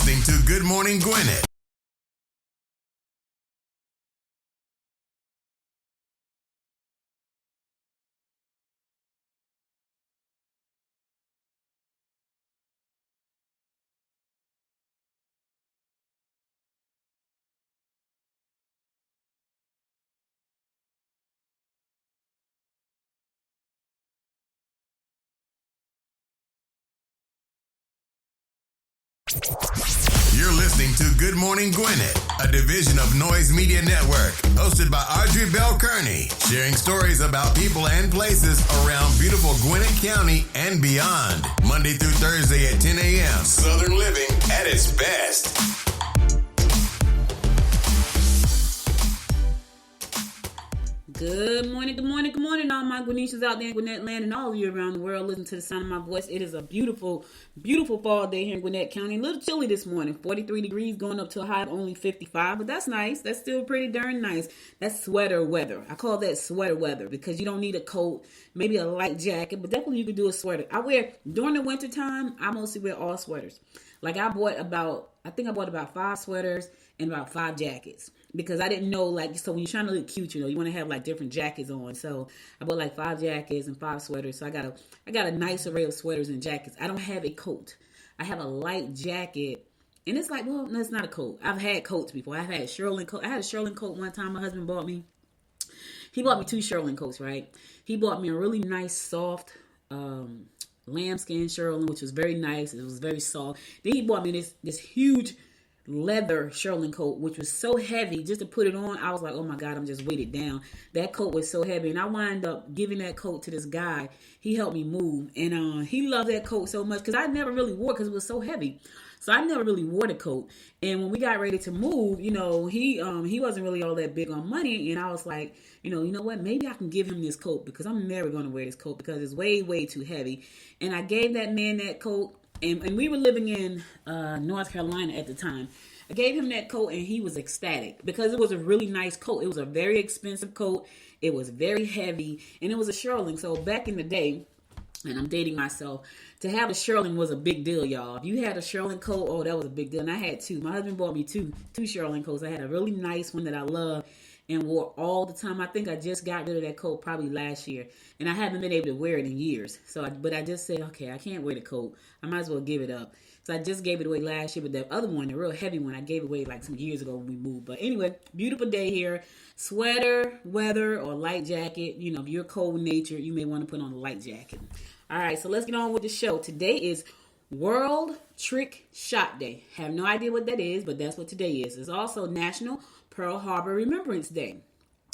listening to Good Morning Gwinnett. You're listening to Good Morning Gwinnett, a division of Noise Media Network, hosted by Audrey Bell Kearney, sharing stories about people and places around beautiful Gwinnett County and beyond. Monday through Thursday at 10 a.m. Southern living at its best. Good morning, good morning, good morning, all my Gwinnetians out there in Gwinnett land and all of you around the world. Listen to the sound of my voice. It is a beautiful, beautiful fall day here in Gwinnett County. A little chilly this morning, 43 degrees going up to a high of only 55, but that's nice. That's still pretty darn nice. That's sweater weather. I call that sweater weather because you don't need a coat, maybe a light jacket, but definitely you could do a sweater. During the winter time, I mostly wear all sweaters. Like I bought about 5 sweaters and about 5 jackets. Because I didn't know, so when you're trying to look cute, you want to have different jackets on. So I bought 5 jackets and 5 sweaters. So I got a nice array of sweaters and jackets. I don't have a coat. I have a light jacket. And it's no, it's not a coat. I've had coats before. I've had a Shearling coat. I had a Shearling coat one time my husband bought me. He bought me 2 Shearling coats, right? He bought me a really nice, soft lambskin Shearling, which was very nice. It was very soft. Then he bought me this huge leather Shearling coat, which was so heavy. Just to put it on, I was like, oh my God, I'm just weighted down. That coat was so heavy, and I wound up giving that coat to this guy. He helped me move, and he loved that coat so much because I never really wore it because it was so heavy. So I never really wore the coat. And when we got ready to move, he wasn't really all that big on money, and I was like, you know what? Maybe I can give him this coat because I'm never going to wear this coat because it's way, way too heavy. And I gave that man that coat. And we were living in North Carolina at the time. I gave him that coat, and he was ecstatic because it was a really nice coat. It was a very expensive coat. It was very heavy, and it was a Shearling. So back in the day, and I'm dating myself, to have a Shearling was a big deal, y'all. If you had a Shearling coat, oh, that was a big deal. And I had 2. My husband bought me two Shearling coats. I had a really nice one that I love and wore all the time. I think I just got rid of that coat probably last year, and I haven't been able to wear it in years. But I just said, okay, I can't wear the coat. I might as well give it up. So I just gave it away last year, but the other one, the real heavy one, I gave away some years ago when we moved. But anyway, beautiful day here. Sweater, weather, or light jacket. If you're cold natured, you may want to put on a light jacket. All right, so let's get on with the show. Today is World Trick Shot Day. Have no idea what that is, but that's what today is. It's also National Pearl Harbor Remembrance Day.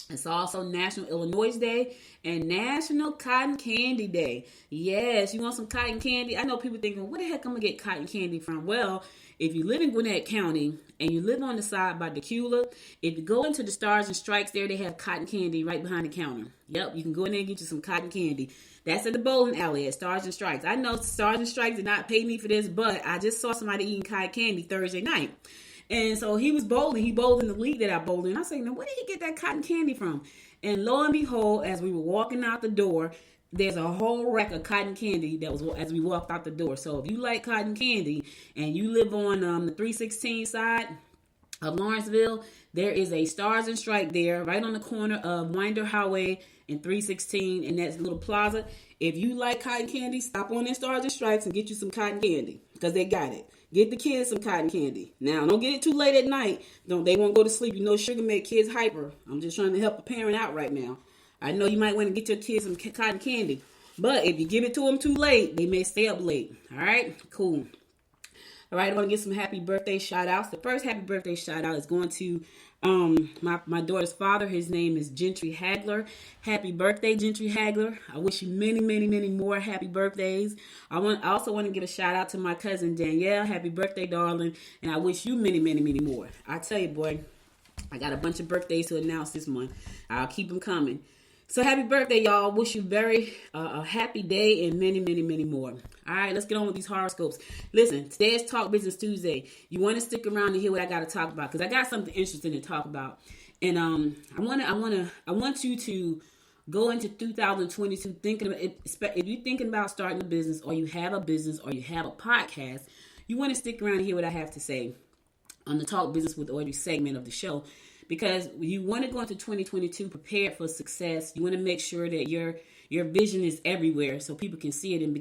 It's also National Illinois Day and National Cotton Candy Day. Yes, you want some cotton candy? I know people thinking, where the heck am I going to get cotton candy from? Well, if you live in Gwinnett County and you live on the side by Decula, if you go into the Stars and Stripes there, they have cotton candy right behind the counter. Yep, you can go in there and get you some cotton candy. That's at the bowling alley at Stars and Stripes. I know Stars and Stripes did not pay me for this, but I just saw somebody eating cotton candy Thursday night. And so he was bowling. He bowled in the league that I bowled in. I said, now, where did he get that cotton candy from? And lo and behold, as we were walking out the door, there's a whole rack of cotton candy that was as we walked out the door. So if you like cotton candy and you live on the 316 side of Lawrenceville, there is a Stars and Stripes there right on the corner of Winder Highway and 316 in that little plaza. If you like cotton candy, stop on their Stars and Stripes and get you some cotton candy because they got it. Get the kids some cotton candy. Now, don't get it too late at night. They won't go to sleep. Sugar make kids hyper. I'm just trying to help a parent out right now. I know you might want to get your kids some cotton candy. But if you give it to them too late, they may stay up late. All right? Cool. All right, I want to get some happy birthday shout-outs. The first happy birthday shout-out is going to my daughter's father. His name is Gentry Hagler. Happy birthday, Gentry Hagler. I wish you many, many, many more happy birthdays. I also want to give a shout out to my cousin Danielle. Happy birthday, darling. And I wish you many, many, many more. I tell you, boy, I got a bunch of birthdays to announce this month. I'll keep them coming. So happy birthday, y'all. Wish you a happy day and many, many, many more. All right, let's get on with these horoscopes. Listen, today is Talk Business Tuesday. You want to stick around and hear what I got to talk about because I got something interesting to talk about. And I want you to go into 2022 thinking about it. If you're thinking about starting a business or you have a business or you have a podcast, you want to stick around and hear what I have to say on the Talk Business with Audrey segment of the show, because you want to go into 2022 prepared for success. You want to make sure that your vision is everywhere so people can see it and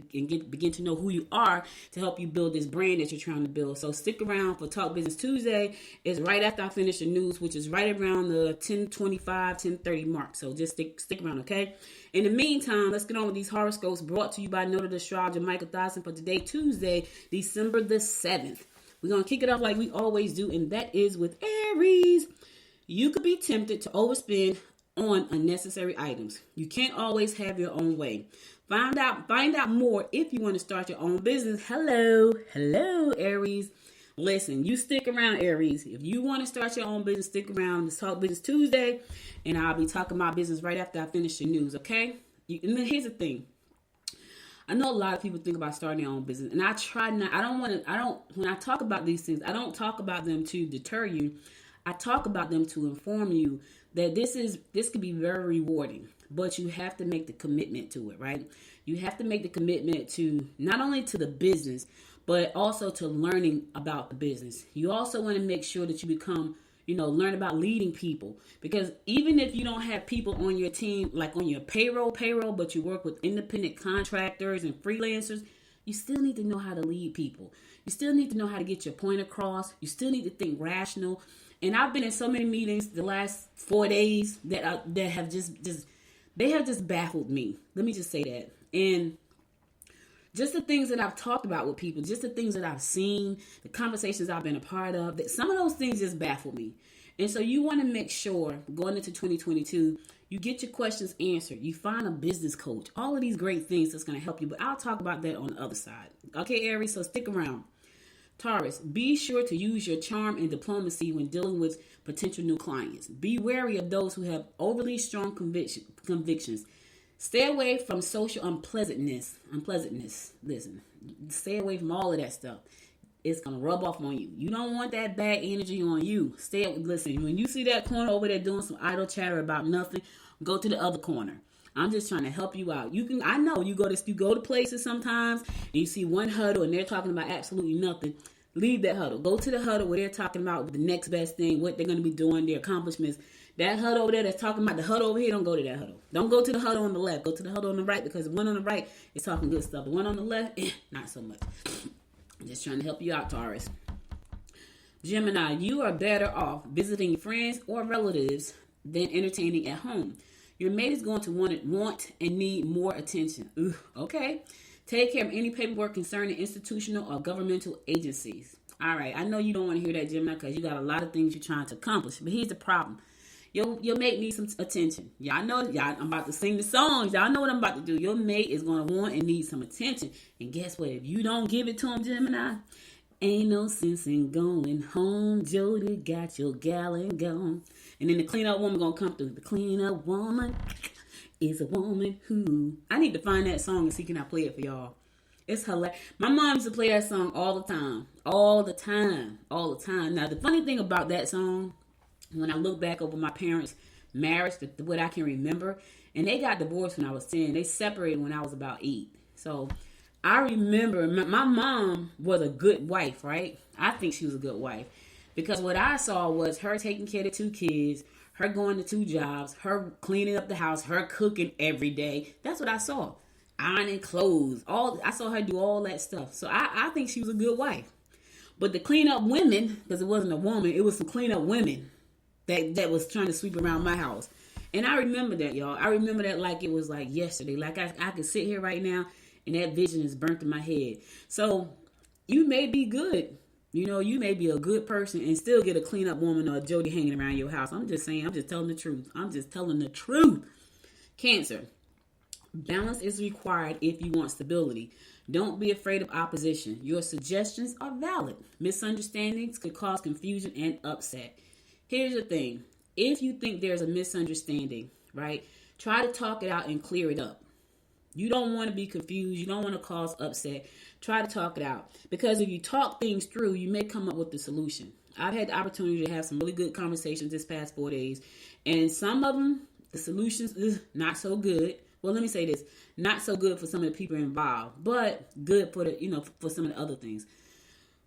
begin to know who you are to help you build this brand that you're trying to build. So stick around for Talk Business Tuesday. It's right after I finish the news, which is right around the 10:25, 10:30 mark. So just stick around, okay? In the meantime, let's get on with these horoscopes brought to you by noted astrologer Michael Dawson for today, Tuesday, December the 7th. We're going to kick it off like we always do, and that is with Aries. You could be tempted to overspend on unnecessary items. You can't always have your own way. Find out more if you want to start your own business. Hello, Aries. Listen, you stick around, Aries. If you want to start your own business, stick around. Let's Talk Business Tuesday, and I'll be talking about business right after I finish the news, okay? And then here's the thing. I know a lot of people think about starting their own business, and I try not. When I talk about these things, I don't talk about them to deter you. I talk about them to inform you that this could be very rewarding, but you have to make the commitment to it, right? You have to make the commitment to not only to the business, but also to learning about the business. You also want to make sure that you become, learn about leading people, because even if you don't have people on your team, like on your payroll, but you work with independent contractors and freelancers, you still need to know how to lead people. You still need to know how to get your point across. You still need to think rational. And I've been in so many meetings the last 4 days that have just baffled me. Let me just say that. And just the things that I've talked about with people, just the things that I've seen, the conversations I've been a part of, that some of those things just baffle me. And so you want to make sure going into 2022, you get your questions answered. You find a business coach, all of these great things that's going to help you. But I'll talk about that on the other side. Okay, Aries, so stick around. Taurus, be sure to use your charm and diplomacy when dealing with potential new clients. Be wary of those who have overly strong convictions. Stay away from social unpleasantness. Listen, stay away from all of that stuff. It's going to rub off on you. You don't want that bad energy on you. Listen, when you see that corner over there doing some idle chatter about nothing, go to the other corner. I'm just trying to help you out. I know you go to places sometimes and you see one huddle and they're talking about absolutely nothing. Leave that huddle. Go to the huddle where they're talking about the next best thing, what they're going to be doing, their accomplishments. That huddle over there that's talking about the huddle over here, don't go to that huddle. Don't go to the huddle on the left. Go to the huddle on the right, because the one on the right is talking good stuff. The one on the left, not so much. I'm just trying to help you out, Taurus. Gemini, you are better off visiting friends or relatives than entertaining at home. Your mate is going to want and need more attention. Okay. Take care of any paperwork concerning institutional or governmental agencies. All right. I know you don't want to hear that, Gemini, because you got a lot of things you're trying to accomplish. But here's the problem. Your mate needs some attention. Y'all know, I'm about to sing the songs. Y'all know what I'm about to do. Your mate is going to want and need some attention. And guess what? If you don't give it to him, Gemini, ain't no sense in going home. Jody got your gallon gone. And then the clean-up woman going to come through. The clean-up woman is a woman who... I need to find that song and see can I play it for y'all. It's hilarious. My mom used to play that song all the time. All the time. Now, the funny thing about that song, when I look back over my parents' marriage, what I can remember, and they got divorced when I was 10. They separated when I was about 8. So I remember my mom was a good wife, right? I think she was a good wife. Because what I saw was her taking care of 2 kids, her going to 2 jobs, her cleaning up the house, her cooking every day. That's what I saw. Ironing clothes. I saw her do all that stuff. So I think she was a good wife. But the clean-up women, because it wasn't a woman, it was some clean-up women that was trying to sweep around my house. And I remember that, y'all. I remember that like it was like yesterday. Like I could sit here right now and that vision is burnt in my head. So you may be good. You may be a good person and still get a clean-up woman or a Jody hanging around your house. I'm just saying. I'm just telling the truth. Cancer. Balance is required if you want stability. Don't be afraid of opposition. Your suggestions are valid. Misunderstandings could cause confusion and upset. Here's the thing. If you think there's a misunderstanding, right, try to talk it out and clear it up. You don't want to be confused. You don't want to cause upset. Try to talk it out. Because if you talk things through, you may come up with the solution. I've had the opportunity to have some really good conversations this past 4 days. And some of them, the solutions is not so good. Well, let me say this. Not so good for some of the people involved, but good for for some of the other things.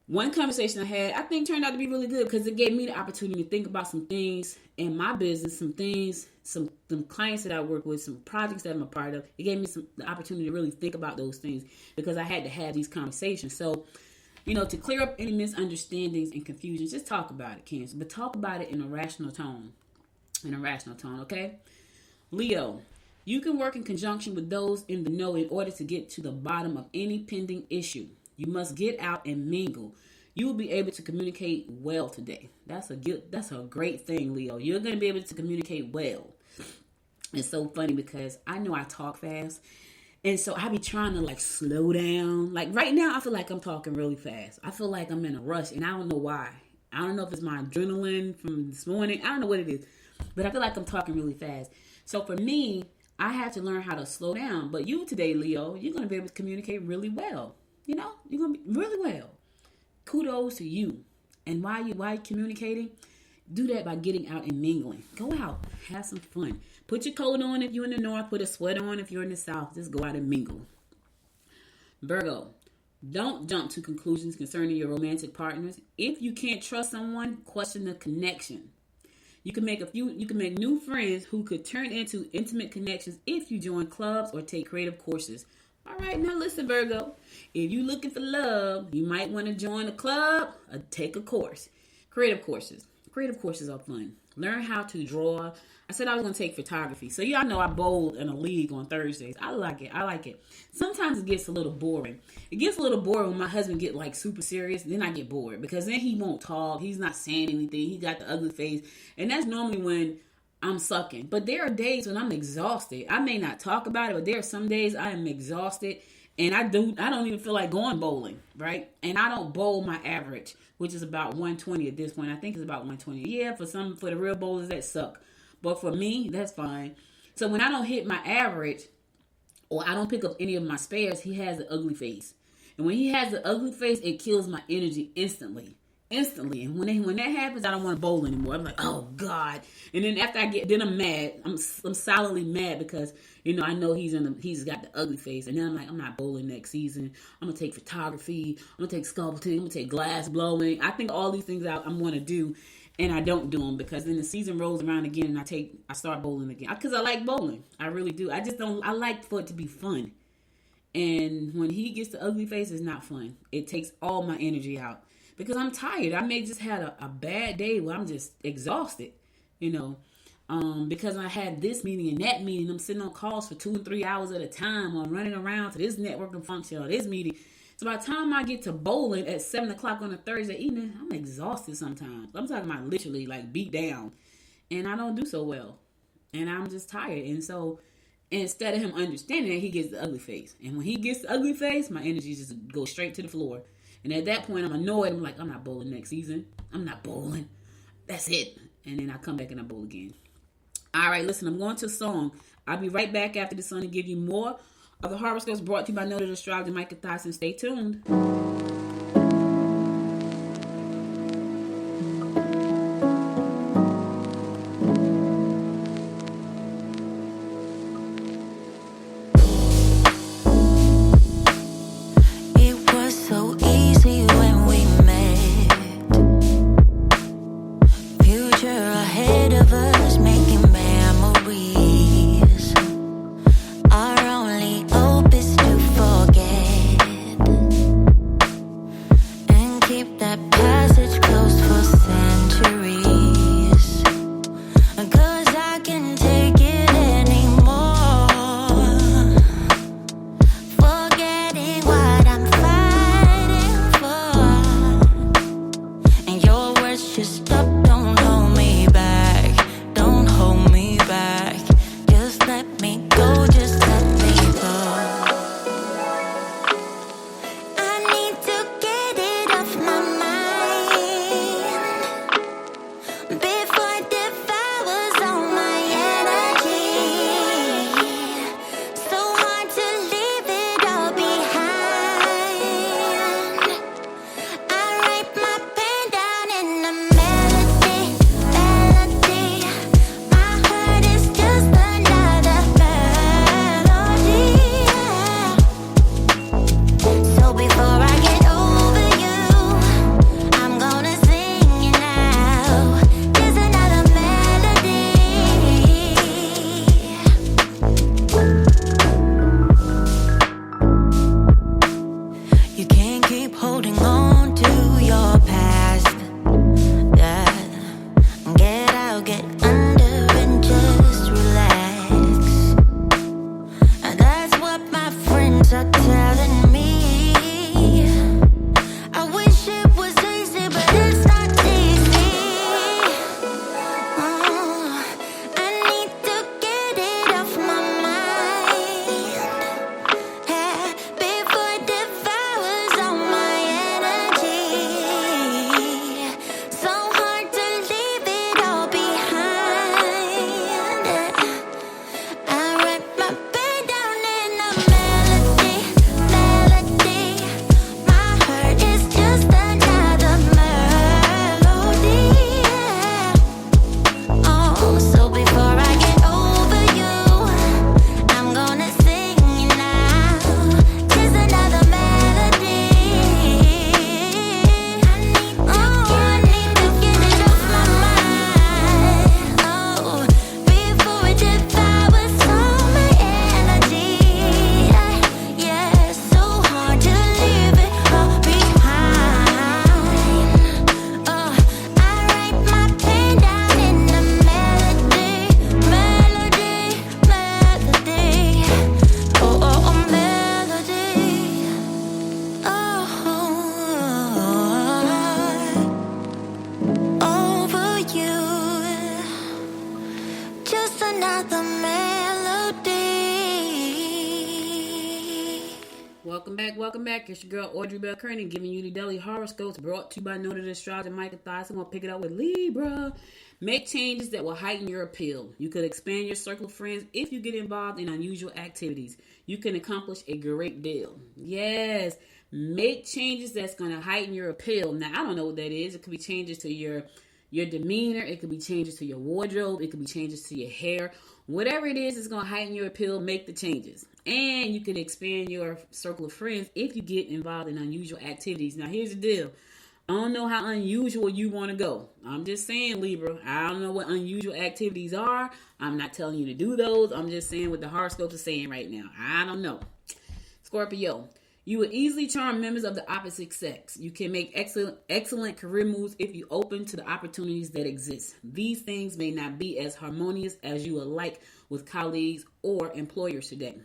One conversation I had, I think turned out to be really good because it gave me the opportunity to think about some things in my business, some clients that I work with, some projects that I'm a part of. It gave me the opportunity to really think about those things because I had to have these conversations. So, to clear up any misunderstandings and confusions, just talk about it, Cancer, but talk about it in a rational tone. Okay? Leo, you can work in conjunction with those in the know in order to get to the bottom of any pending issue. You must get out and mingle. You will be able to communicate well today. That's a great thing, Leo. You're going to be able to communicate well. It's so funny because I know I talk fast. And so I be trying to slow down. Like right now, I feel like I'm talking really fast. I feel like I'm in a rush and I don't know why. I don't know if it's my adrenaline from this morning. I don't know what it is. But I feel like I'm talking really fast. So for me, I have to learn how to slow down. But you today, Leo, you're going to be able to communicate really well. You're going to be really well. Kudos to you. And why you communicating? Do that by getting out and mingling. Go out. Have some fun. Put your coat on if you're in the north. Put a sweater on if you're in the south. Just go out and mingle. Virgo, don't jump to conclusions concerning your romantic partners. If you can't trust someone, question the connection. You can make new friends who could turn into intimate connections if you join clubs or take creative courses. All right, now listen, Virgo. If you're looking for love, you might want to join a club or take a course. Creative courses. Creative courses are fun. Learn how to draw. I said I was going to take photography. So y'all know I bowled in a league on Thursdays. I like it. Sometimes it gets a little boring. It gets a little boring when my husband get super serious. Then I get bored because then he won't talk. He's not saying anything. He got the ugly face. And that's normally when I'm sucking. But there are days when I'm exhausted. I may not talk about it, but there are some days I am exhausted. And I don't even feel like going bowling, right? And I don't bowl my average, which is about 120 at this point. I think it's about 120. Yeah, for the real bowlers that suck. But for me, that's fine. So when I don't hit my average or I don't pick up any of my spares, he has an ugly face. And when he has an ugly face, it kills my energy instantly. And when that happens, I don't want to bowl anymore. I'm like, oh God. And then after then I'm mad. I'm silently mad because I know he's got the ugly face. And then I'm like, I'm not bowling next season. I'm gonna take photography. I'm gonna take sculpting. I'm gonna take glass blowing. I think all these things I'm gonna do, and I don't do them because then the season rolls around again and I start bowling again because I like bowling. I really do. I like for it to be fun. And when he gets the ugly face, it's not fun. It takes all my energy out. Because I'm tired. I may just had a bad day where I'm just exhausted, because I had this meeting and that meeting. I'm sitting on calls for 2 and 3 hours at a time or running around to this networking function or this meeting. So by the time I get to bowling at 7 o'clock on a Thursday evening, I'm exhausted sometimes. I'm talking about literally beat down. And I don't do so well. And I'm just tired. And so instead of him understanding that, he gets the ugly face. And when he gets the ugly face, my energy just goes straight to the floor. And at that point, I'm annoyed. I'm like, I'm not bowling next season. I'm not bowling. That's it. And then I come back and I bowl again. All right, listen, I'm going to a song. I'll be right back after the song to give you more of the horoscopes brought to you by Noted Astrologer Micah Tyson. Stay tuned. My mind. keep holding on to your past. Yeah. Get out, get under and just relax. And that's what my friends are telling me. I wish it was easy, but it's not easy. I need to get it off my mind, yeah, before it devours all my energy. So hard to leave it all behind. I write my pain down in a melody, melody. My heart is just another melody. Oh, so before I get over you, I'm gonna sing it now. Just another melody. I need to get it off my mind. Oh, before it devours all my energy. Yeah, so hard to leave it all behind. I write my pain down in a melody, melody, melody. Oh, oh, oh, melody. Oh, over you. Just another melody. Welcome back. It's your girl Audrey Bell Kearney giving you the daily horoscopes brought to you by noted astrologer Micah Thies. I'm going to pick it up with Libra. Make changes that will heighten your appeal. You could expand your circle of friends if you get involved in unusual activities. You can accomplish a great deal. Yes, make changes that's going to heighten your appeal. Now, I don't know what that is. It could be changes to your demeanor. It could be changes to your wardrobe. It could be changes to your hair. Whatever it is, it's going to heighten your appeal. Make the changes. And you can expand your circle of friends if you get involved in unusual activities. Now, here's the deal. I don't know how unusual you want to go. I'm just saying, Libra. I don't know what unusual activities are. I'm not telling you to do those. I'm just saying what the horoscopes are saying right now. I don't know. Scorpio. You will easily charm members of the opposite sex. You can make excellent career moves if you open to the opportunities that exist. These things may not be as harmonious as you would like with colleagues or employers today.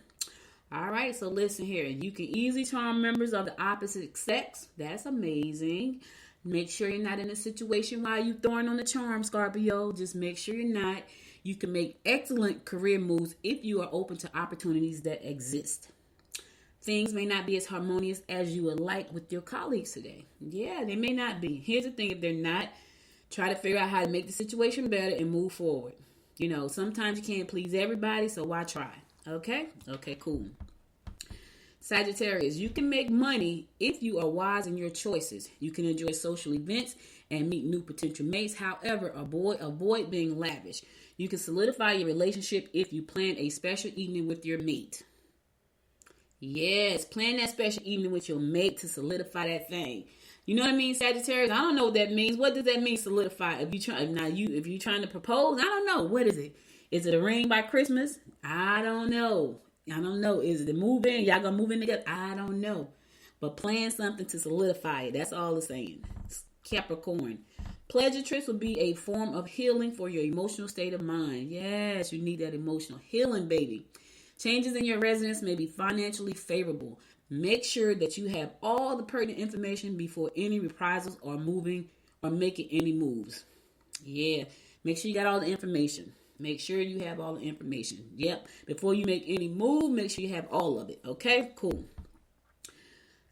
All right, so listen here. You can easily charm members of the opposite sex. That's amazing. Make sure you're not in a situation while you're throwing on the charm, Scorpio. Just make sure you're not. You can make excellent career moves if you are open to opportunities that exist. Things may not be as harmonious as you would like with your colleagues today. Yeah, they may not be. Here's the thing. If they're not, try to figure out how to make the situation better and move forward. You know, sometimes you can't please everybody, so why try? Okay? Okay, cool. Sagittarius, you can make money if you are wise in your choices. You can enjoy social events and meet new potential mates. However, avoid being lavish. You can solidify your relationship if you plan a special evening with your mate. Yes, plan that special evening with your mate to solidify that thing. You know what I mean, Sagittarius? I don't know what that means. What does that mean, solidify? If you're trying to propose, I don't know. What is it? Is it a ring by Christmas? I don't know. Is it a move in? Y'all gonna move in together? I don't know. But plan something to solidify it. That's all it's saying. Capricorn. Pleasure trips will be a form of healing for your emotional state of mind. Yes, you need that emotional healing, baby. Changes in your residence may be financially favorable. Make sure that you have all the pertinent information before any reprisals or moving or making any moves. Yeah, make sure you got all the information. Make sure you have all the information. Yep. Before you make any move, make sure you have all of it. Okay? Cool.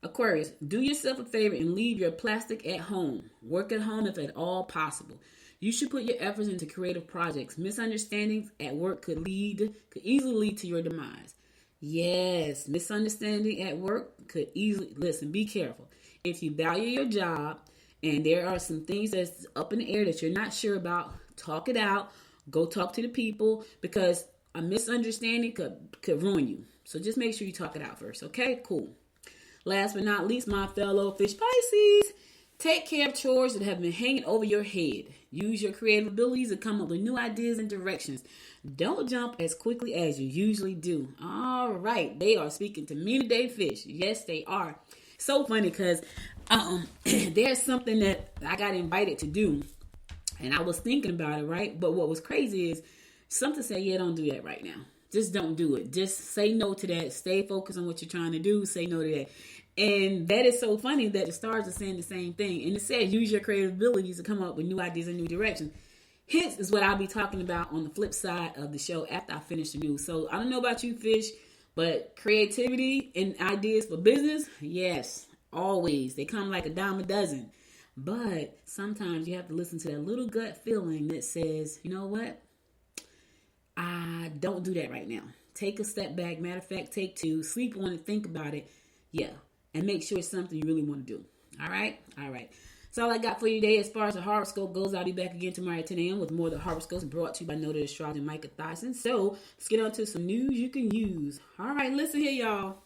Aquarius, do yourself a favor and leave your plastic at home. Work at home if at all possible. You should put your efforts into creative projects. Misunderstandings at work could easily lead to your demise. Yes, misunderstanding at work could easily, listen, be careful. If you value your job and there are some things that's up in the air that you're not sure about, talk it out. Go talk to the people because a misunderstanding could ruin you. So just make sure you talk it out first. Okay, cool. Last but not least, my fellow fish Pisces, take care of chores that have been hanging over your head. Use your creative abilities to come up with new ideas and directions. Don't jump as quickly as you usually do. All right, they are speaking to me today, fish. Yes, they are. so funny because there's something that I got invited to do, and I was thinking about it, right? But what was crazy is something said, yeah, don't do that right now. Just don't do it. Just say no to that. Stay focused on what you're trying to do. Say no to that. And that is so funny that the stars are saying the same thing. And it says use your creative abilities to come up with new ideas and new directions. Hence is what I'll be talking about on the flip side of the show after I finish the news. So I don't know about you, Fish, but creativity and ideas for business, yes, always. They come like a dime a dozen. But sometimes you have to listen to that little gut feeling that says, you know what? I don't do that right now. Take a step back. Matter of fact, take two. Sleep on it. Think about it. Yeah. And make sure it's something you really want to do. All right? All right. That's all I got for you today. As far as the horoscope goes, I'll be back again tomorrow at 10 a.m. with more of the horoscopes brought to you by noted astrologer Micah Thyssen. So let's get on to some news you can use. All right. Listen here, y'all.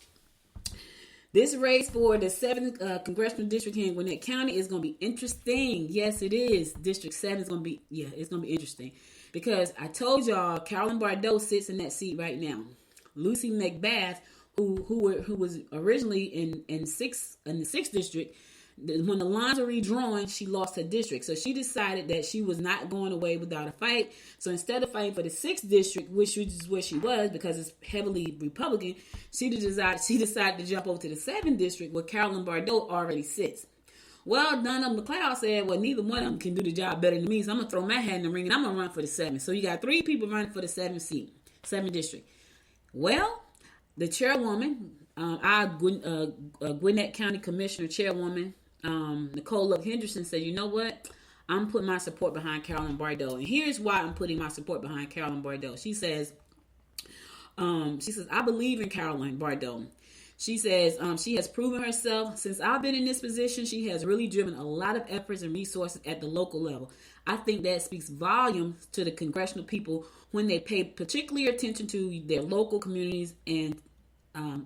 This race for the 7th congressional district here in Gwinnett County is going to be interesting. Yes, it is. District 7 is going to be, it's going to be interesting. Because I told y'all, Carolyn Bourdeaux sits in that seat right now. Lucy McBath, who was originally in the 6th district, when the lines were redrawn, she lost her district. So she decided that she was not going away without a fight. So instead of fighting for the 6th district, which is where she was because it's heavily Republican, she decided to jump over to the 7th district where Carolyn Bourdeaux already sits. Well, Donna McLeod said, well, neither one of them can do the job better than me, so I'm going to throw my hat in the ring and I'm going to run for the 7th. So you got 3 people running for the 7th seat, 7th district. Well, the chairwoman, our Gwinnett County Commissioner Chairwoman, Nicole Hendrickson said, you know what? I'm putting my support behind Carolyn Bourdeaux. And here's why I'm putting my support behind Carolyn Bourdeaux. She says, I believe in Carolyn Bourdeaux. She says she has proven herself. Since I've been in this position, she has really driven a lot of efforts and resources at the local level. I think that speaks volumes to the congressional people when they pay particular attention to their local communities and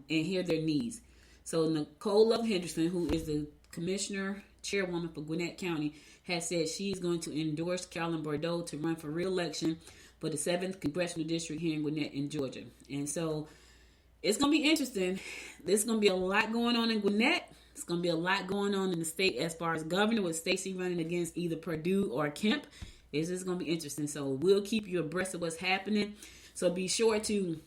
hear their needs. So Nicole Hendrickson, who is the commissioner chairwoman for Gwinnett County, has said she's going to endorse Carolyn Bourdeaux to run for re-election for the 7th congressional district here in Gwinnett in Georgia. And so it's going to be interesting. There's going to be a lot going on in Gwinnett. It's going to be a lot going on in the state as far as governor with Stacey running against either Perdue or Kemp. It's just going to be interesting. So we'll keep you abreast of what's happening. So be sure to,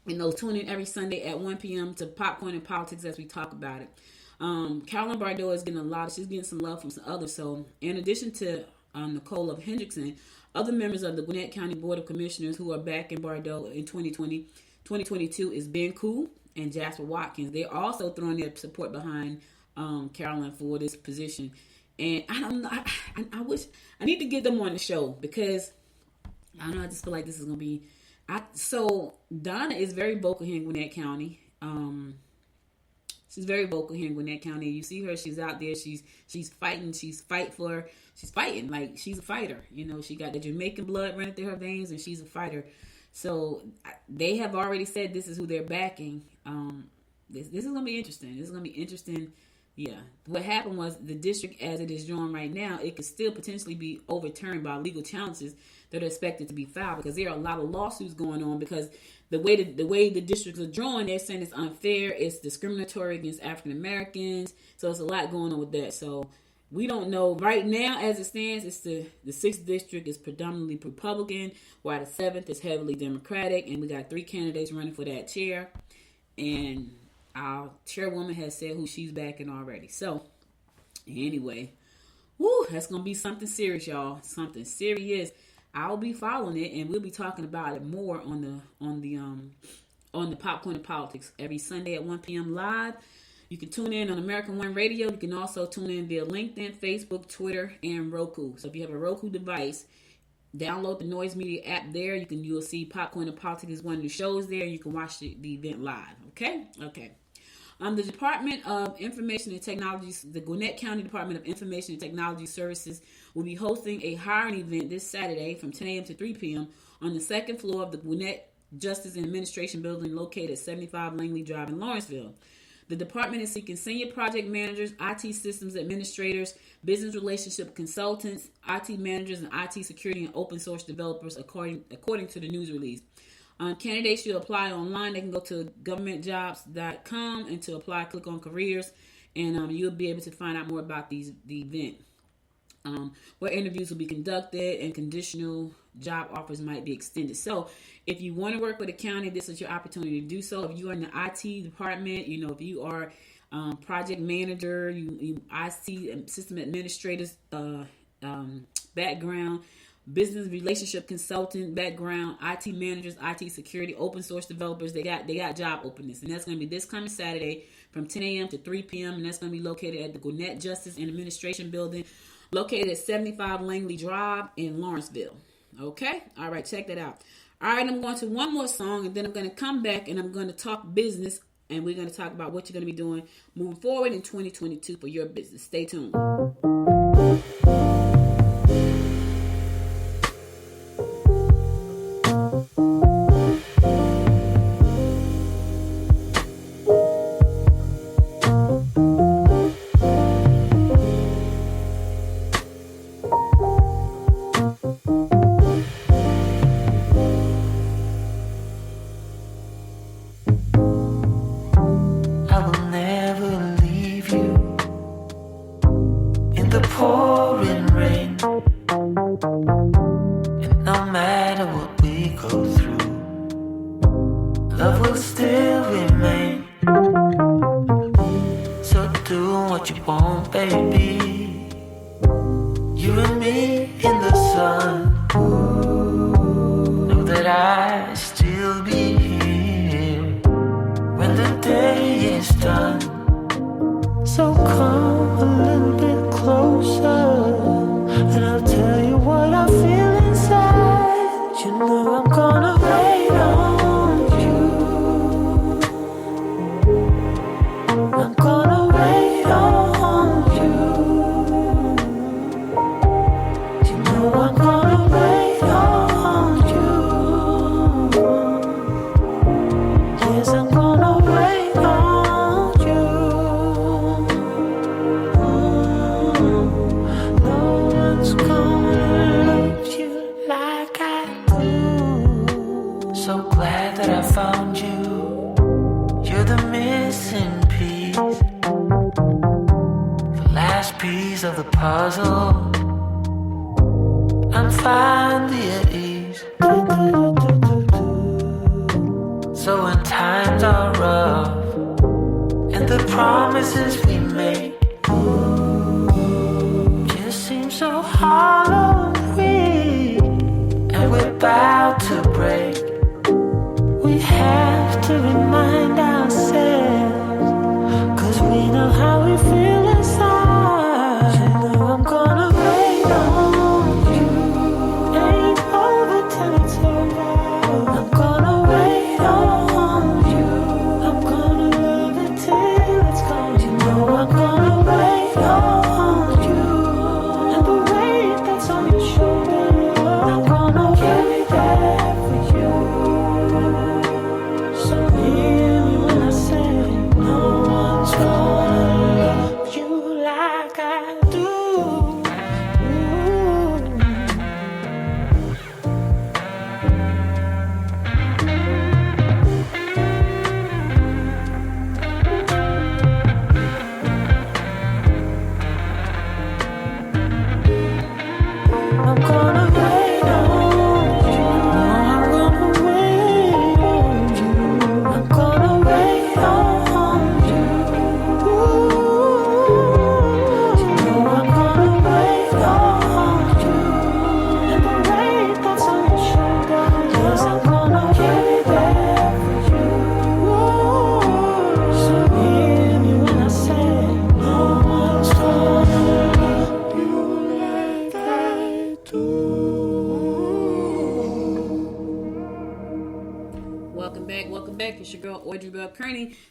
tune in every Sunday at 1 p.m. to Popcorn and Politics as we talk about it. Carolyn Bourdeaux is getting she's getting some love from some others. So in addition to Nicole Hendrickson, other members of the Gwinnett County Board of Commissioners who are back in Bourdeaux in 2022 is Ben Cool and Jasper Watkins. They're also throwing their support behind Carolyn for this position. And I don't know, I wish, I need to get them on the show because I don't know, I just feel like this is going to be, so Donna is very vocal here in Gwinnett County. She's very vocal here in Gwinnett County. You see her, she's out there, she's fighting, she's fighting, like she's a fighter. She got the Jamaican blood running through her veins and she's a fighter. So they have already said this is who they're backing. This is going to be interesting. This is going to be interesting. Yeah. What happened was the district as it is drawn right now, it could still potentially be overturned by legal challenges that are expected to be filed because there are a lot of lawsuits going on because the way the districts are drawn, they're saying it's unfair, it's discriminatory against African Americans. So it's a lot going on with that. So we don't know right now as it stands. It's the 6th district is predominantly Republican, while the 7th is heavily Democratic, and we got 3 candidates running for that chair. And our chairwoman has said who she's backing already. So anyway, that's gonna be something serious, y'all. Something serious. I'll be following it, and we'll be talking about it more on the Popcorn and Politics every Sunday at 1 p.m. live. You can tune in on American One Radio. You can also tune in via LinkedIn, Facebook, Twitter, and Roku. So if you have a Roku device, download the Noise Media app there. You'll see Popcorn and Politics is one of the shows there. You can watch the event live. Okay. The Department of Information and Technology, the Gwinnett County Department of Information and Technology Services will be hosting a hiring event this Saturday from 10 a.m. to 3 p.m. on the 2nd floor of the Gwinnett Justice and Administration Building located at 75 Langley Drive in Lawrenceville. The department is seeking senior project managers, IT systems administrators, business relationship consultants, IT managers, and IT security and open source developers, according to the news release. Candidates should apply online. They can go to governmentjobs.com and to apply, click on careers. and you'll be able to find out more about the event. Where interviews will be conducted and conditional job offers might be extended. So if you want to work with the county, this is your opportunity to do so. If you are in the IT department, if you are project manager, you IT system administrators background, business relationship consultant background, IT managers, IT security, open source developers, they got job openings. And that's going to be this coming Saturday from 10 a.m. to 3 p.m. And that's going to be located at the Gwinnett Justice and Administration Building, located at 75 Langley Drive in Lawrenceville. Okay? All right, check that out. All right, I'm going to one more song, and then I'm going to come back, and I'm going to talk business, and we're going to talk about what you're going to be doing moving forward in 2022 for your business. Stay tuned.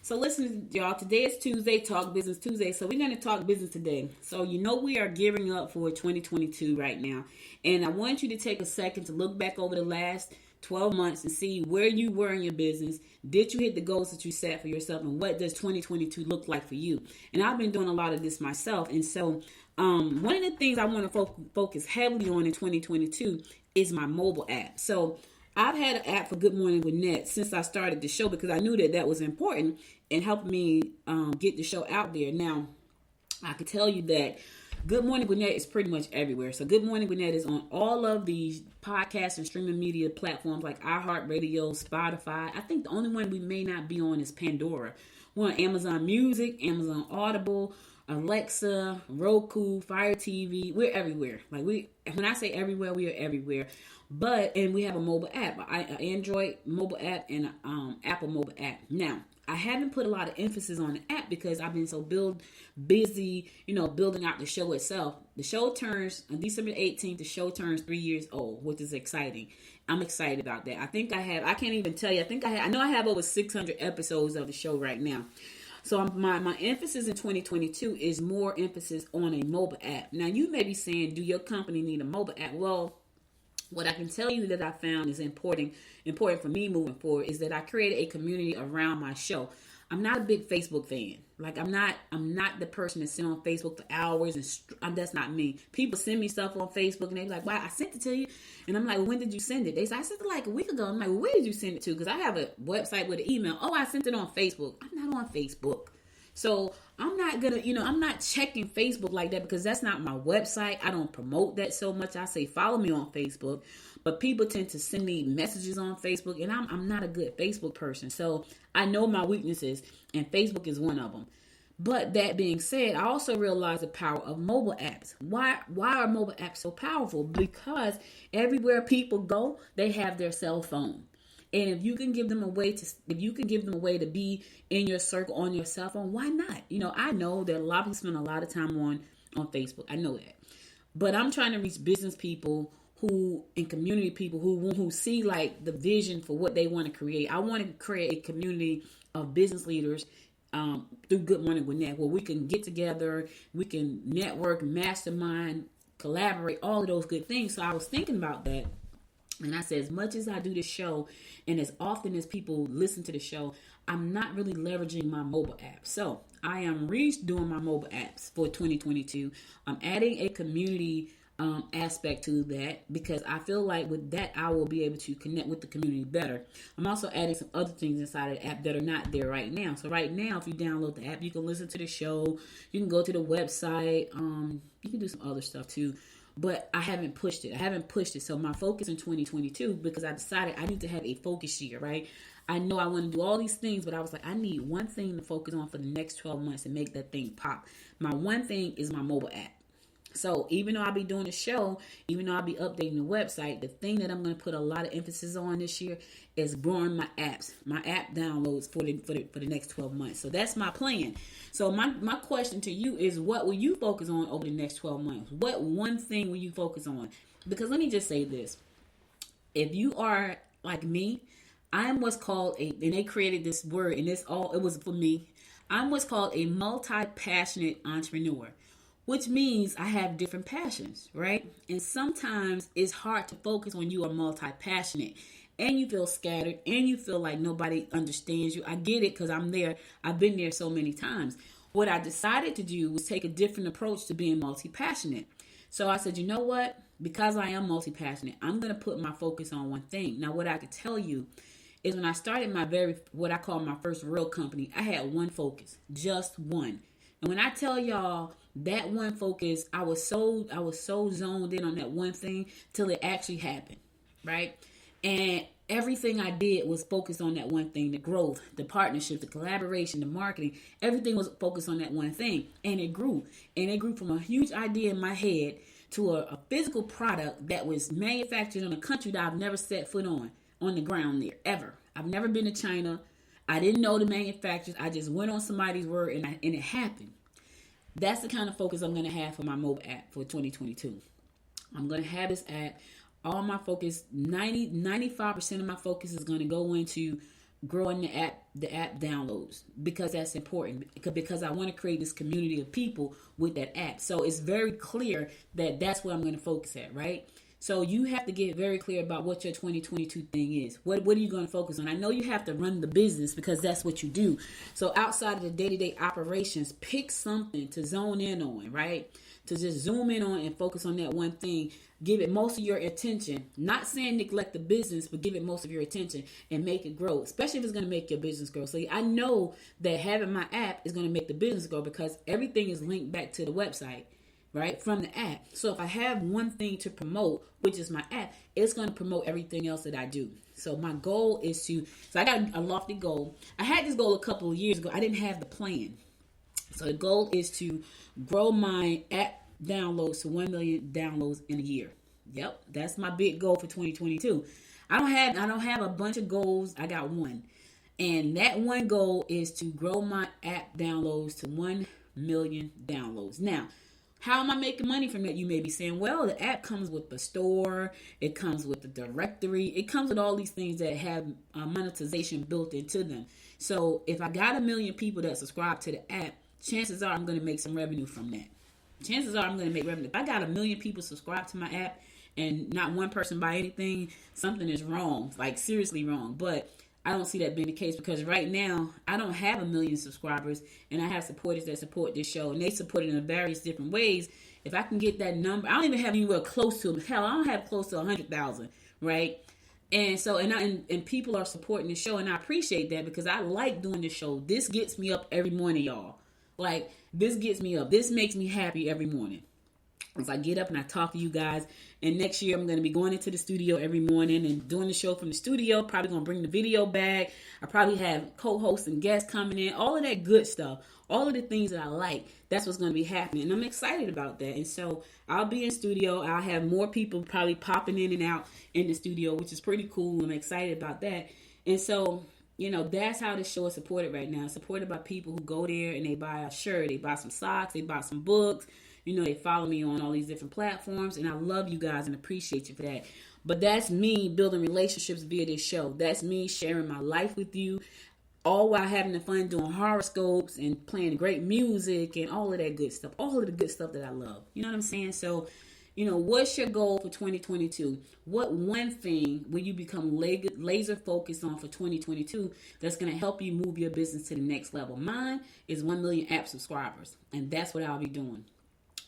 So listen, y'all, today is Tuesday, Talk Business Tuesday. So we're going to talk business today. So we are gearing up for 2022 right now. And I want you to take a second to look back over the last 12 months and see where you were in your business. Did you hit the goals that you set for yourself? And what does 2022 look like for you? And I've been doing a lot of this myself. And so one of the things I want to focus heavily on in 2022 is my mobile app. So I've had an app for Good Morning Gwinnett since I started the show because I knew that was important and helped me get the show out there. Now, I can tell you that Good Morning Gwinnett is pretty much everywhere. So Good Morning Gwinnett is on all of these podcast and streaming media platforms like iHeartRadio, Spotify. I think the only one we may not be on is Pandora. We're on Amazon Music, Amazon Audible, Alexa, Roku, Fire TV. We're everywhere. When I say everywhere, we are everywhere. And we have a mobile app, an Android mobile app and an Apple mobile app. Now, I haven't put a lot of emphasis on the app because I've been so busy, building out the show itself. The show turns on December 18th. The show turns 3 years old, which is exciting. I'm excited about that. I can't even tell you. I know I have over 600 episodes of the show right now. So my emphasis in 2022 is more emphasis on a mobile app. Now, you may be saying, do your company need a mobile app? Well, what I can tell you that I found is important for me moving forward is that I created a community around my show. I'm not a big Facebook fan. I'm not the person that sit on Facebook for hours and that's not me. People send me stuff on Facebook and they're like, "Wow, I sent it to you," and I'm like, "Well, when did you send it?" They say, "I sent it like a week ago." I'm like, "Well, where did you send it to?" Because I have a website with an email. "Oh, I sent it on Facebook." I'm not on Facebook. So I'm not gonna, I'm not checking Facebook like that because that's not my website. I don't promote that so much. I say follow me on Facebook, but people tend to send me messages on Facebook, and I'm not a good Facebook person. So I know my weaknesses, and Facebook is one of them. But that being said, I also realize the power of mobile apps. Why are mobile apps so powerful? Because everywhere people go, they have their cell phone. And if you can give them a way to be in your circle on your cell phone, why not? I know that a lot of people spend a lot of time on Facebook. I know that. But I'm trying to reach business people and community people who see like the vision for what they want to create. I want to create a community of business leaders through Good Morning Gwinnett where we can get together, we can network, mastermind, collaborate, all of those good things. So I was thinking about that. And I said, as much as I do the show and as often as people listen to the show, I'm not really leveraging my mobile app. So I am redoing my mobile apps for 2022. I'm adding a community aspect to that because I feel like with that, I will be able to connect with the community better. I'm also adding some other things inside of the app that are not there right now. So right now, if you download the app, you can listen to the show. You can go to the website. You can do some other stuff too. But I haven't pushed it. So my focus in 2022, because I decided I need to have a focus year, right? I know I want to do all these things, but I was like, I need one thing to focus on for the next 12 months and make that thing pop. My one thing is my mobile app. So even though I'll be doing a show, even though I'll be updating the website, the thing that I'm going to put a lot of emphasis on this year is growing my apps, my app downloads for the next 12 months. So that's my plan. So my question to you is, what will you focus on over the next 12 months? What one thing will you focus on? Because let me just say this. If you are like me, I'm what's called and they created this word, and it was for me. I'm what's called a multi-passionate entrepreneur, which means I have different passions, right? And sometimes it's hard to focus when you are multi-passionate and you feel scattered and you feel like nobody understands you. I get it because I'm there. I've been there so many times. What I decided to do was take a different approach to being multi-passionate. So I said, you know what? Because I am multi-passionate, I'm going to put my focus on one thing. Now, what I could tell you is when I started what I call my first real company, I had one focus, just one. And when I tell y'all that one focus, I was so zoned in on that one thing till it actually happened, right? And everything I did was focused on that one thing, the growth, the partnership, the collaboration, the marketing, everything was focused on that one thing. And it grew. And it grew from a huge idea in my head to a physical product that was manufactured in a country that I've never set foot on the ground there, ever. I've never been to China. I didn't know the manufacturers. I just went on somebody's word and it happened. That's the kind of focus I'm going to have for my mobile app for 2022. I'm going to have this app. All my focus, 95% of my focus is going to go into growing the app downloads, because that's important, because I want to create this community of people with that app. So it's very clear that that's what I'm going to focus at, right? So you have to get very clear about what your 2022 thing is. What are you going to focus on? I know you have to run the business because that's what you do. So outside of the day-to-day operations, pick something to zone in on, right? to just zoom in on and focus on that one thing. Give it most of your attention. Not saying neglect the business, but give it most of your attention and make it grow, especially if it's going to make your business grow. So I know that having my app is going to make the business grow because everything is linked back to the website, right, from the app. So if I have one thing to promote, which is my app, it's going to promote everything else that I do. So my goal is so I got a lofty goal. I had this goal a couple of years ago. I didn't have the plan. So the goal is to grow my app downloads to 1 million downloads in a year. Yep, that's my big goal for 2022. I don't have a bunch of goals. I got one. And that one goal is to grow my app downloads to 1 million downloads. Now, how am I making money from that? You may be saying, well, the app comes with the store. It comes with the directory. It comes with all these things that have monetization built into them. So if I got 1 million people that subscribe to the app, chances are I'm going to make some revenue from that. Chances are I'm going to make revenue. If I got 1 million people subscribe to my app and not one person buy anything, something is wrong, like seriously wrong. But I don't see that being the case because right now I don't have 1 million subscribers and I have supporters that support this show and they support it in various different ways. If I can get that number, I don't even have anywhere close to, hell, I don't have close to 100,000, right? And so, and people are supporting the show and I appreciate that because I like doing the show. This gets me up every morning, y'all. Like, this gets me up. This makes me happy every morning. As I get up and I talk to you guys. And next year, I'm going to be going into the studio every morning and doing the show from the studio. Probably going to bring the video back. I probably have co-hosts and guests coming in. All of that good stuff. All of the things that I like. That's what's going to be happening. And I'm excited about that. And so, I'll be in studio. I'll have more people probably popping in and out in the studio, which is pretty cool. I'm excited about that. And so, you know, that's how this show is supported right now. It's supported by people who go there and they buy a shirt, they buy some socks, they buy some books. You know, they follow me on all these different platforms. And I love you guys and appreciate you for that. But that's me building relationships via this show. That's me sharing my life with you. All while having the fun doing horoscopes and playing great music and all of that good stuff. All of the good stuff that I love. You know what I'm saying? So, you know, what's your goal for 2022? What one thing will you become laser focused on for 2022 that's going to help you move your business to the next level? Mine is 1 million app subscribers, and that's what I'll be doing.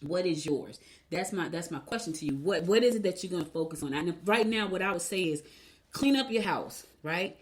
What is yours? That's my question to you. What is it that you're going to focus on? And right now, what I would say is clean up your house, right?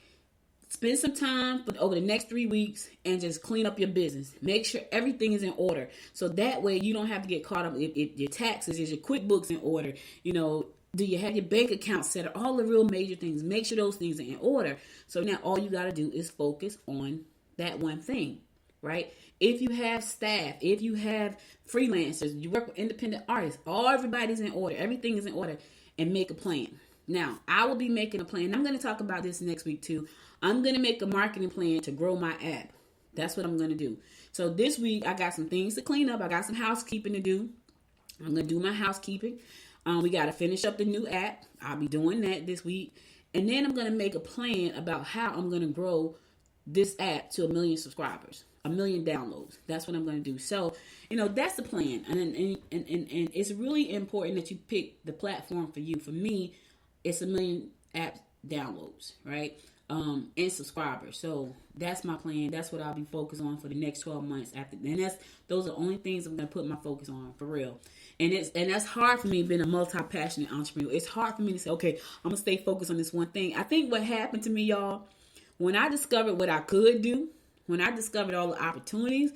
Spend some time over the next 3 weeks and just clean up your business. Make sure everything is in order. So that way you don't have to get caught up if your taxes, is your QuickBooks in order? You know, do you have your bank account set up? All the real major things. Make sure those things are in order. So now all you got to do is focus on that one thing, right? If you have staff, if you have freelancers, you work with independent artists, everybody's in order. Everything is in order, and make a plan. Now, I will be making a plan. I'm going to talk about this next week too. I'm going to make a marketing plan to grow my app. That's what I'm going to do. So this week, I got some things to clean up. I got some housekeeping to do. I'm going to do my housekeeping. We got to finish up the new app. I'll be doing that this week. And then I'm going to make a plan about how I'm going to grow this app to 1 million subscribers, 1 million downloads. That's what I'm going to do. So, you know, that's the plan. And it's really important that you pick the platform for you. For me, it's 1 million app downloads, right? And subscribers. So that's my plan. That's what I'll be focused on for the next 12 months after. And those are the only things I'm going to put my focus on, for real. And that's hard for me being a multi-passionate entrepreneur. It's hard for me to say, okay, I'm going to stay focused on this one thing. I think what happened to me, y'all, when I discovered what I could do, when I discovered all the opportunities,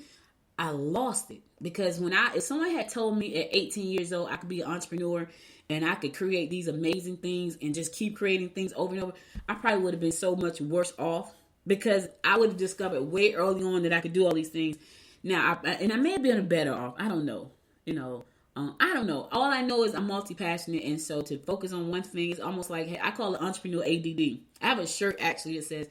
I lost it. Because if someone had told me at 18 years old I could be an entrepreneur and I could create these amazing things and just keep creating things over and over, I probably would have been so much worse off, because I would have discovered way early on that I could do all these things. Now, I may have been better off. I don't know. I don't know. All I know is I'm multi-passionate, and so to focus on one thing is almost like, hey, I call it entrepreneur ADD. I have a shirt actually that says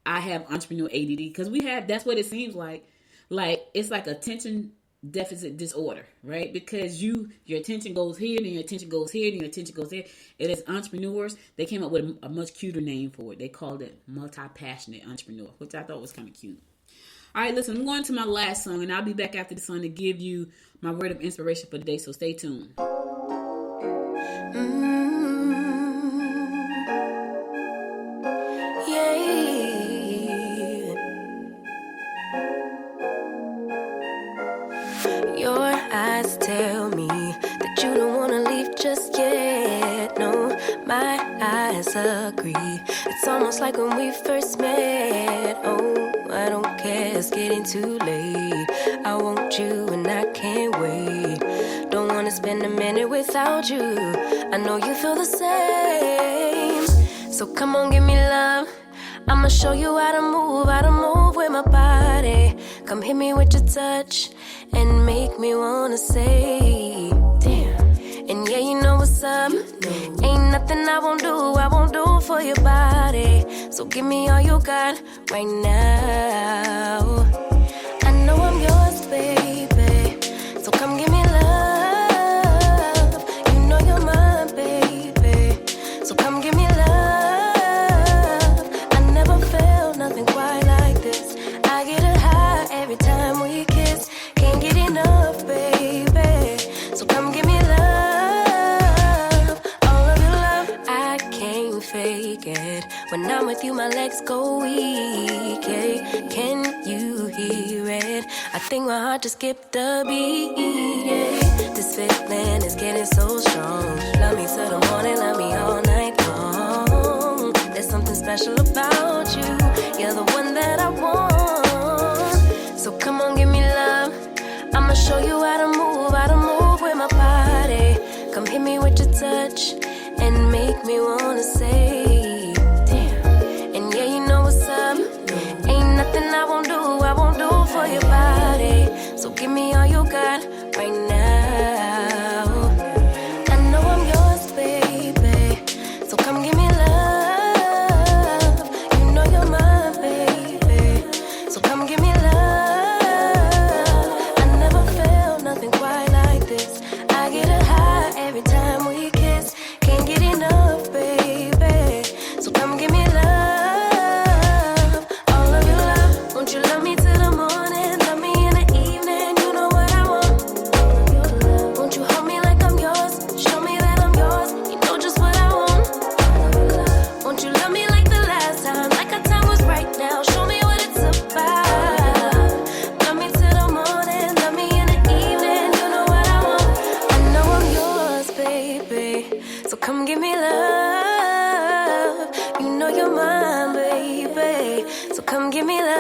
I have entrepreneur ADD, because that's what it seems like. Like, it's like attention deficit disorder, right? Because your attention goes here, and your attention goes here, and your attention goes there. And as entrepreneurs, they came up with a much cuter name for it. They called it multi-passionate entrepreneur, which I thought was kind of cute. All right, listen, I'm going to my last song, and I'll be back after the song to give you my word of inspiration for the day, so stay tuned. Your eyes tell me disagree. It's almost like when we first met. Oh, I don't care, it's getting too late. I want you and I can't wait. Don't wanna spend a minute without you. I know you feel the same. So come on, give me love. I'ma show you how to move with my body. Come hit me with your touch and make me wanna say, damn. And yeah, you know what's up. Ain't nothing I won't do for your body. So give me all you got right now. I know I'm yours, baby. So come give me love. You know you're mine, baby. So come give me love. I never felt nothing quite like this. I get a high every time we kiss. Can't get enough, baby. So come give me love. Fake it. When I'm with you, my legs go weak. Yeah. Can you hear it? I think my heart just skipped a beat. Yeah. This feeling is getting so strong. Love me till the morning, love me all night long. There's something special about you. You're the one that I want. So come on, give me love. I'ma show you how to move with my body. Come hit me with your touch and make me wanna say, damn. And yeah, you know what's up. Ain't nothing I won't do for your body. So give me all you got right now. I know I'm yours, baby. So come give me love. You know you're mine, baby. So come give me love. I never felt nothing quite like this. I get a high every time we kiss. Can't get enough, baby. So come give me love. All of your love. Won't you love me till the morning? Love me in the evening. You know what I want. Won't you hold me like I'm yours? Show me that I'm yours. You know just what I want. Won't you love me like the last time? Like our time was right now. Show me what it's about. Love me till the morning. Love me in the evening. You know what I want. I know I'm yours, baby. So come give me love. You know you're mine, baby. So come give me love.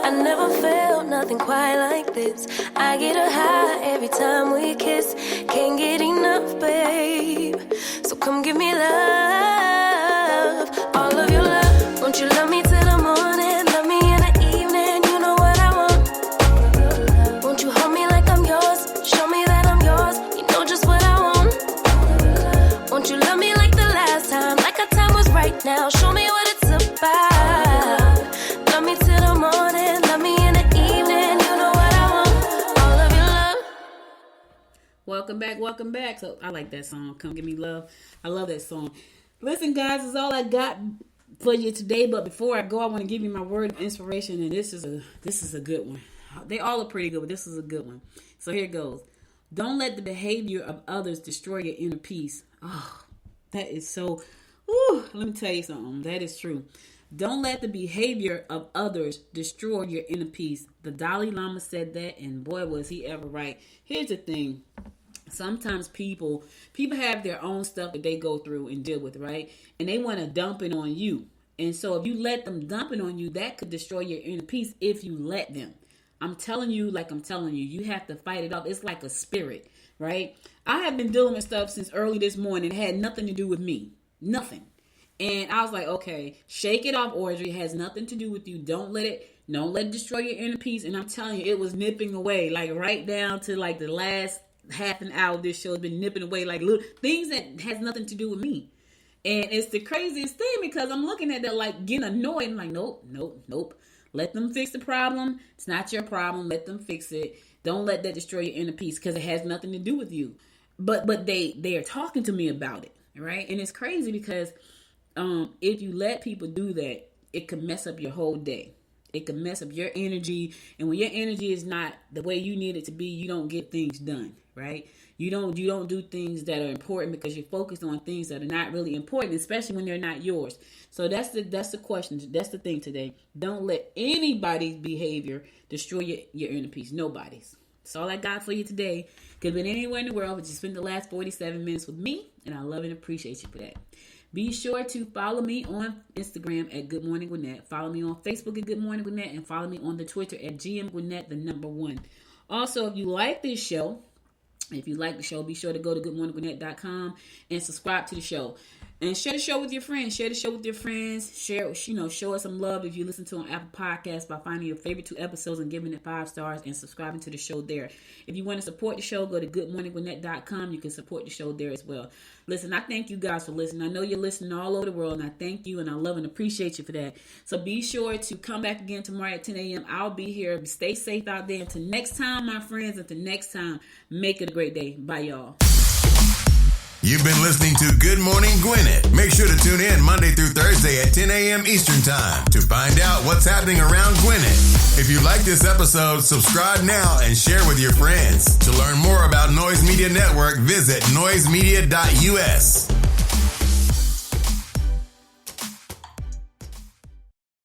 I never felt nothing quite like this. I get a high every time we kiss. Can't get enough, babe. So come give me love. All of your love. Won't you love me till the morning? Love me in the evening. You know what I want. Won't you hold me like I'm yours? Show me that I'm yours. You know just what I want. Won't you love me like the last time? Like our time was right now. Show me what it's about. Love me till the morning. Love me in the evening. You know what I want. All of your love. Welcome back. So I like that song. Come Give Me Love. I love that song. Listen, guys, this is all I got for you today. But before I go, I want to give you my word of inspiration, and this is a good one. They all are pretty good, but this is a good one. So here it goes. Don't let the behavior of others destroy your inner peace. Oh, that is so. Let me tell you something. That is true. Don't let the behavior of others destroy your inner peace. The Dalai Lama said that, and boy, was he ever right. Here's the thing. Sometimes people have their own stuff that they go through and deal with, right? And they want to dump it on you. And so if you let them dump it on you, that could destroy your inner peace if you let them. I'm telling you, you have to fight it off. It's like a spirit, right? I have been dealing with stuff since early this morning. It had nothing to do with me. Nothing. And I was like, okay, shake it off, Audrey. It has nothing to do with you. Don't let it destroy your inner peace. And I'm telling you, it was nipping away, like right down to like the last half an hour of this show has been nipping away, like little things that has nothing to do with me. And it's the craziest thing because I'm looking at that like getting annoyed. I'm like, nope. Let them fix the problem. It's not your problem. Let them fix it. Don't let that destroy your inner peace because it has nothing to do with you. But they are talking to me about it, right? And it's crazy because if you let people do that, it could mess up your whole day. It could mess up your energy. And when your energy is not the way you need it to be, you don't get things done, right? You don't do things that are important because you're focused on things that are not really important, especially when they're not yours. So that's the question. That's the thing today. Don't let anybody's behavior destroy your inner peace. Nobody's. That's all I got for you today. Could have been anywhere in the world, but you spent the last 47 minutes with me, and I love and appreciate you for that. Be sure to follow me on Instagram at Good Morning Gwinnett. Follow me on Facebook at Good Morning Gwinnett, and follow me on the Twitter at GM Gwinnett, the number 1. Also, if you like this show, be sure to go to goodmorninggwinnett.com and subscribe to the show. And share the show with your friends. Share show us some love if you listen to it on Apple Podcasts by finding your favorite 2 episodes and giving it 5 stars and subscribing to the show there. If you want to support the show, go to goodmorninggwinnett.com. You can support the show there as well. Listen, I thank you guys for listening. I know you're listening all over the world, and I thank you, and I love and appreciate you for that. So be sure to come back again tomorrow at 10 a.m. I'll be here. Stay safe out there. Until next time, my friends, until next time, make it a great day. Bye, y'all. You've been listening to Good Morning Gwinnett. Make sure to tune in Monday through Thursday at 10 a.m. Eastern Time to find out what's happening around Gwinnett. If you like this episode, subscribe now and share with your friends. To learn more about Noise Media Network, visit noisemedia.us.